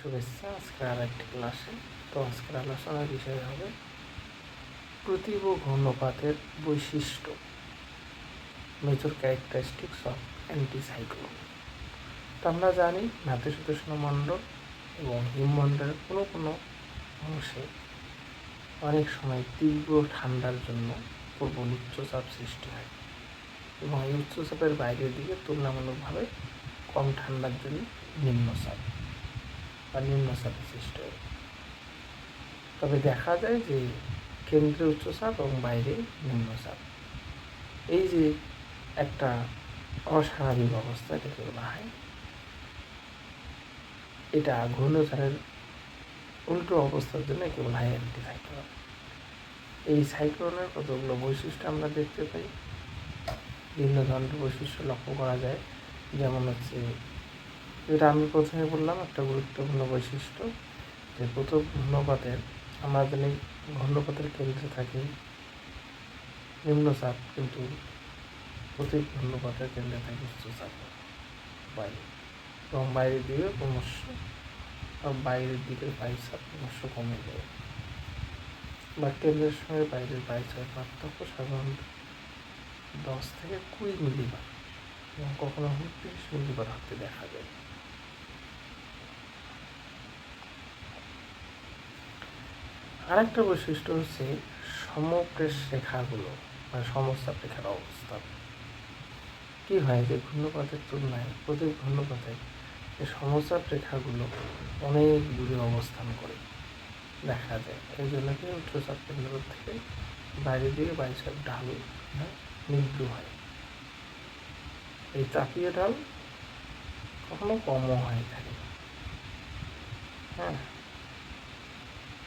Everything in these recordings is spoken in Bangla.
শুভেচ্ছা। আজকের আর একটি ক্লাসে। তো আজকের আলোচনার বিষয় হবে প্রতীব ঘূর্ণপাতের বৈশিষ্ট্য, মেজর ক্যারেক্টারিস্টিক্স অফ অ্যান্টিসাইক্লোন। তো আমরা জানি নাতিশীতোষ্ণ মণ্ডল এবং হিমমণ্ডলের কোনো অংশে অনেক সময় তীব্র ঠান্ডার জন্য প্রবল উচ্চচাপ সৃষ্টি হয় এবং এই উচ্চচাপের বাইরের দিকে তুলনামূলকভাবে কম ঠান্ডার জন্য নিম্নচাপ বা নিম্নচাপের সৃষ্টি হয়। তবে দেখা যায় যে কেন্দ্রে উচ্চচাপ এবং বাইরে নিম্নচাপ, এই যে একটা অস্বাভাবিক অবস্থা, এটাকে বলা হয়, এটা ঘূর্ণঝড়ের উল্টো অবস্থার জন্য একে বলা হয় অ্যান্টিসাইক্লোন। এই সাইক্লোনের কতগুলো বৈশিষ্ট্য আমরা দেখতে পাই, বিভিন্ন ধরনের বৈশিষ্ট্য লক্ষ্য করা যায়। যেমন হচ্ছে, যেটা আমি প্রথমে বললাম, একটা গুরুত্বপূর্ণ বৈশিষ্ট্য যে প্রথম ঘূর্ণপাতের, আমরা জানি ঘূর্ণপাতের কেন্দ্রে থাকে নিম্নচাপ, কিন্তু প্রতি ঘূর্ণপাতের কেন্দ্রে থাকে উচ্চচাপ বাইরে, এবং বাইরের দিকে বাইরের দিকের বায়ুচাপ ক্রমশ কমে যায়, বা কেন্দ্রের সঙ্গে বাইরের বায়ুচাপের পার্থক্য সাধারণত 10 থেকে 20 মিলিবার এবং কখনো 30 মিলিবার হতে দেখা যায়। আরেকটা বৈশিষ্ট্য হচ্ছে সমপ্রেষ রেখাগুলো বা সমচাপ রেখার অবস্থান। কি হয় যে ঘূর্ণপাতের তুলনায় প্রতি ঘূর্ণপাতে এই সমচাপ রেখাগুলো অনেক দূরে অবস্থান করে দেখা যায়। এই জন্য কি উচ্চচাপ কেন্দ্র থেকে বাইরের দিকে বায়ুচাপ ঢাল নির্ভুল হয়। এই চাপীয় ঢাল কখনো কমও হয়ে থাকে।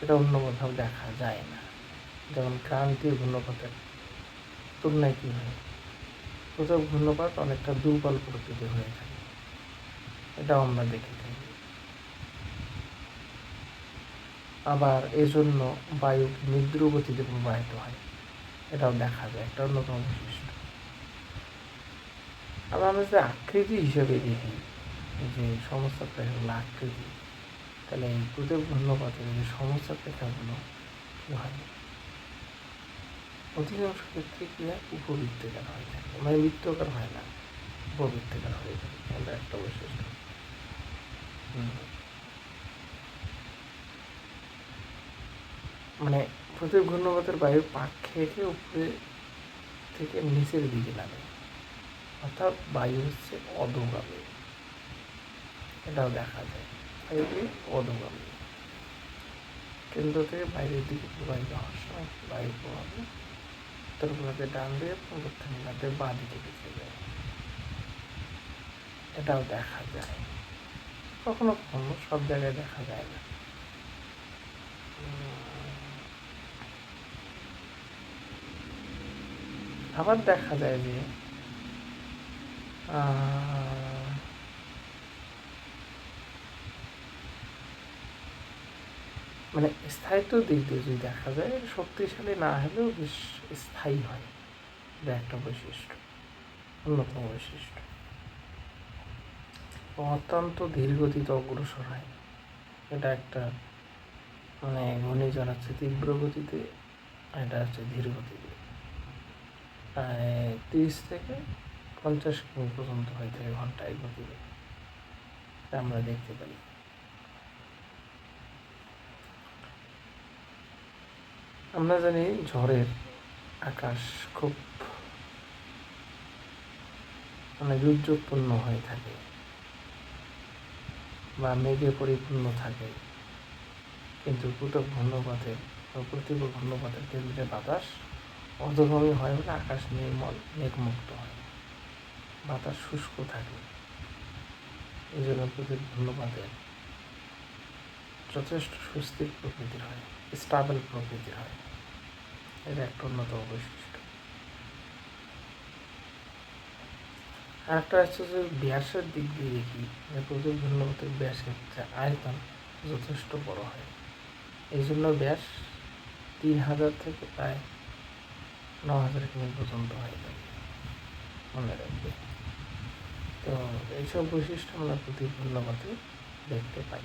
এটা অন্য কোথাও দেখা যায় না। যেমন ক্রান্তীয় ঘূর্ণপাতের তুলনায় কি হয়, প্রথম ঘূর্ণপাত অনেকটা দুর্বল প্রকৃতির হয়ে থাকে, এটাও আমরা দেখে থাকি। আবার এজন্য বায়ু মৃদু গতিতে প্রবাহিত হয়, এটাও দেখা যায়, একটা অন্যতম বৈশিষ্ট্য। আবার আমরা যদি আকৃতি হিসেবে দেখি যে সমচাপ রেখাগুলো আকৃতি, তাহলে এই প্রত্যেক ঘূর্ণপাতের যে সমচাপ রেখাগুলো কি হয়, অধিকাংশ ক্ষেত্রে কি হয়, উপবৃত্তাকার হয়ে থাকে, মানে বৃত্তাকার হয় না, উপবৃত্তাকার হয়ে থাকে। এটা একটা বৈশিষ্ট্য। মানে প্রত্যেক ঘূর্ণপাতের বায়ুর পাক খেয়ে উপরে থেকে নিচের দিকে নামে, অর্থাৎ বায়ু হচ্ছে অধোগামী, এটাও দেখা যায়। বায়ুকে অধোগামী, কেন্দ্র থেকে বাইরের দিকে প্রবাহিত হওয়ার সময় বায়ু প্রভাবে উত্তর গোলার্ধে ডান দিকে এবং দক্ষিণ গোলার্ধে বাঁ দিকে পিছিয়ে যায়, এটাও দেখা যায়। কখনো কখনো, সব জায়গায় দেখা যায় না। আবার দেখা যায় যে মানে স্থায়িত্ব দিক দিয়ে যদি দেখা যায়, শক্তিশালী না হলেও বেশ স্থায়ী হয়, এটা একটা বৈশিষ্ট্য, অন্যতম বৈশিষ্ট্য। অত্যন্ত ধীর গতিতে অগ্রসর হয়, এটা একটা, মানে ঘূর্ণিঝড় হচ্ছে তীব্র গতিতে, এটা হচ্ছে ধীর গতিতে, প্রায় 30 থেকে 50 কিমি পর্যন্ত হয়ে থাকে ঘন্টায় গতিতে, আমরা দেখতে পাই। আমরা জানি ঝড়ের আকাশ খুব দুর্যোগপূর্ণ হয়ে থাকে বা মেঘে পরিপূর্ণ থাকে, কিন্তু প্রতীব ঘূর্ণপাতের কেন্দ্রে বাতাস অধোগামী হয় বলে আকাশ নির্মল মেঘমুক্ত হয়, বাতাস শুষ্ক থাকে। এই জন্য প্রতীব ঘূর্ণপাতের যথেষ্ট সুস্থির প্রকৃতির হয়, স্টেবল প্রকৃতির হয়, এটা একটা অন্যতম বৈশিষ্ট্য। আর একটা হচ্ছে যে ব্যাসের দিক দিয়ে দেখি, যে প্রতীব ঘূর্ণপাতের ব্যাসের আয়তন যথেষ্ট বড় হয়, এই জন্য ব্যাস 3000 থেকে প্রায় 9000 কিমি পর্যন্ত হয়ে যায়, মনে রাখবে। তো এইসব বৈশিষ্ট্য আমরা প্রতীব ঘূর্ণপাতে দেখতে পাই।